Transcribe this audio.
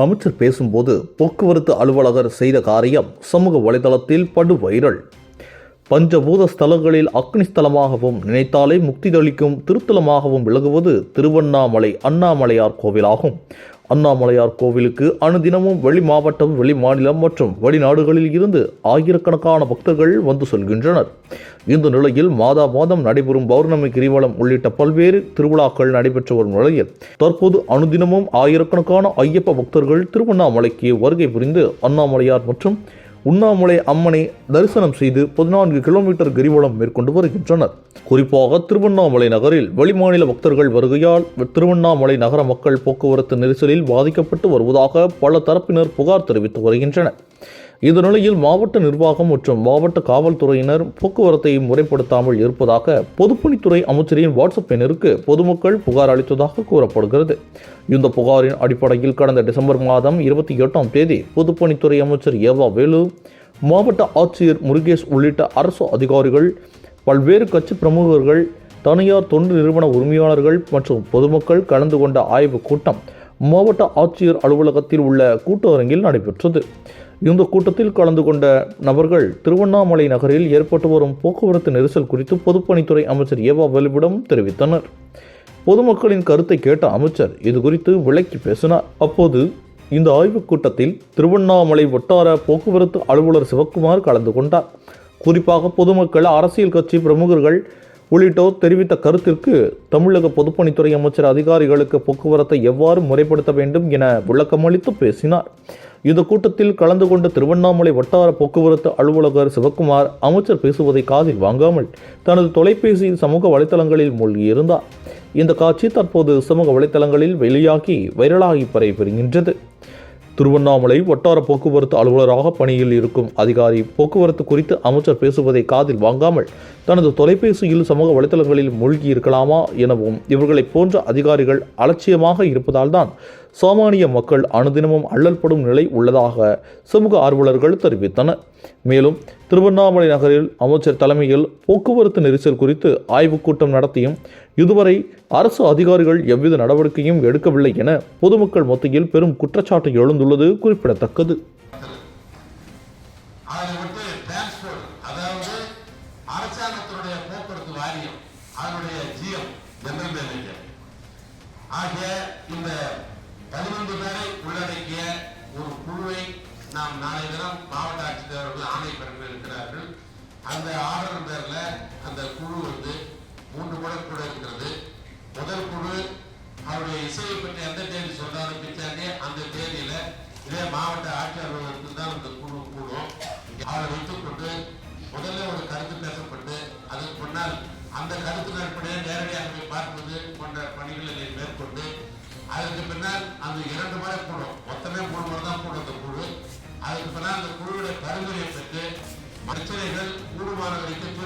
அமைச்சர் பேசும்போது போக்குவரத்து அலுவலகர் செய்த காரியம் சமூக வலைதளத்தில் படு வைரல். பஞ்சபூத ஸ்தலங்களில் அக்னி ஸ்தலமாகவும் நினைத்தாலே முக்திதளிக்கும் திருத்தலமாகவும் விளங்குவது திருவண்ணாமலை அண்ணாமலையார் கோவிலாகும். அண்ணாமலையார் கோவிலுக்கு அனுதினமும் வெளி மாவட்டம், வெளி மாநிலம் மற்றும் வெளிநாடுகளில் இருந்து ஆயிரக்கணக்கான பக்தர்கள் வந்து செல்கின்றனர். இந்த நிலையில் மாதம் நடைபெறும் பௌர்ணமி கிரிவலம் உள்ளிட்ட பல்வேறு திருவிழாக்கள் நடைபெற்று வரும் நிலையில் தற்போது அனுதினமும் ஆயிரக்கணக்கான ஐயப்ப பக்தர்கள் திருவண்ணாமலைக்கு வருகை புரிந்து அண்ணாமலையார் மற்றும் உண்ணாமலை அம்மனை தரிசனம் செய்து 14 கிலோமீட்டர் கிரிவலம் மேற்கொண்டு வருகின்றனர். குறிப்பாக திருவண்ணாமலை நகரில் வெளிமாநில பக்தர்கள் வருகையால் திருவண்ணாமலை நகர மக்கள் போக்குவரத்து நெரிசலில் பாதிக்கப்பட்டு வருவதாக பல தரப்பினர் புகார் தெரிவித்து வருகின்றனர். இந்த நிலையில் மாவட்ட நிர்வாகம் மற்றும் மாவட்ட காவல்துறையினர் போக்குவரத்தை முறைப்படுத்தாமல் இருப்பதாக பொதுப்பணித்துறை அமைச்சரின் வாட்ஸ்அப் எண்ணிற்கு பொதுமக்கள் புகார் அளித்ததாக கூறப்படுகிறது. இந்த புகாரின் அடிப்படையில் கடந்த டிசம்பர் மாதம் 28ஆம் தேதி பொதுப்பணித்துறை அமைச்சர் ஏவா வேலு, மாவட்ட ஆட்சியர் முருகேஷ் உள்ளிட்ட அரசு அதிகாரிகள், பல்வேறு கட்சி பிரமுகர்கள், தனியார் தொண்டு நிறுவன உரிமையாளர்கள் மற்றும் பொதுமக்கள் கலந்து கொண்ட ஆய்வுக் கூட்டம் மாவட்ட ஆட்சியர் அலுவலகத்தில் உள்ள கூட்டரங்கில் நடைபெற்றது. இந்த கூட்டத்தில் கலந்து கொண்ட நபர்கள் திருவண்ணாமலை நகரில் ஏற்பட்டு வரும் போக்குவரத்து நெரிசல் குறித்து பொதுப்பணித்துறை அமைச்சர் ஏவா வேலுவிடம் தெரிவித்தனர். பொதுமக்களின் கருத்தை கேட்ட அமைச்சர் இது குறித்து விளக்கி பேசினார். அப்போது இந்த ஆய்வுக் கூட்டத்தில் திருவண்ணாமலை வட்டார போக்குவரத்து அலுவலர் சிவக்குமார் கலந்து கொண்டார். குறிப்பாக பொதுமக்கள், அரசியல் கட்சி பிரமுகர்கள் உள்ளிட்டோர் தெரிவித்த கருத்திற்கு தமிழக பொதுப்பணித்துறை அமைச்சர் அதிகாரிகளுக்கு போக்குவரத்தை எவ்வாறு முறைப்படுத்த வேண்டும் என விளக்கமளித்து பேசினார். இந்த கூட்டத்தில் கலந்து கொண்ட திருவண்ணாமலை வட்டார போக்குவரத்து அலுவலகர் சிவக்குமார் அமைச்சர் பேசுவதை காதில் வாங்காமல் தனது தொலைபேசியில் சமூக வலைதளங்களில் மூழ்கியிருந்தார். இந்த காட்சி தற்போது சமூக வலைதளங்களில் வெளியாகி வைரலாகி பரவிவருகின்றது. திருவண்ணாமலை வட்டார போக்குவரத்து அலுவலராக பணியில் இருக்கும் அதிகாரி போக்குவரத்து குறித்து அமைச்சர் பேசுவதை காதில் வாங்காமல் தனது தொலைபேசியில் சமூக வலைதளங்களில் மூழ்கி இருக்கலாமா எனவும், இவர்களை போன்ற அதிகாரிகள் அலட்சியமாக இருப்பதால் தான் சாமானிய மக்கள் அனுதினமும் அல்லல்படும் நிலை உள்ளதாக சமூக ஆர்வலர்கள் தெரிவித்தனர். மேலும் திருவண்ணாமலை நகரில் அமைச்சர் தலைமையில் போக்குவரத்து நெரிசல் குறித்து ஆய்வுக் கூட்டம் நடத்தியும் இதுவரை அரசு அதிகாரிகள் எவ்வித நடவடிக்கையும் எடுக்கவில்லை என பொதுமக்கள் மத்தியில் பெரும் குற்றச்சாட்டு எழுந்துள்ளது குறிப்பிடத்தக்கது. உள்ளடக்கிய ஒரு குழுவை நாம் நாளை தினம் மாவட்ட ஆட்சித்தலைவர்கள் ஆணை பெற இருக்கிறார்கள். அந்த ஆர்டர் பேரில் அந்த குழு 3 கூட இருக்கிறது. முதல் குழு அவருடைய இசையை பற்றி எந்த தேதி சொல்ல ஆரம்பித்தாங்க அந்த தேதியில் இதே மாவட்ட ஆட்சியர் அலுவலகத்தில் தான் அந்த குழு கூடும். அவரை வைத்துக்கொண்டு முதல்ல ஒரு கருத்து பேசப்பட்டு அதற்கு முன்னால் அந்த கருத்து அடிப்படையை நேரடியாக போய் பார்ப்பது போன்ற பணிகளை மேற்கொண்டு அதுக்கு பின்னால் அந்த 2 முறை கூடும், மொத்தமே 3 முறை தான் கூடும் அந்த குழு. அதுக்கு பின்னால் அந்த குழுவுடைய பரிந்துரையை பெற்று பிரச்சனைகள் கூடுமான வரைக்கும்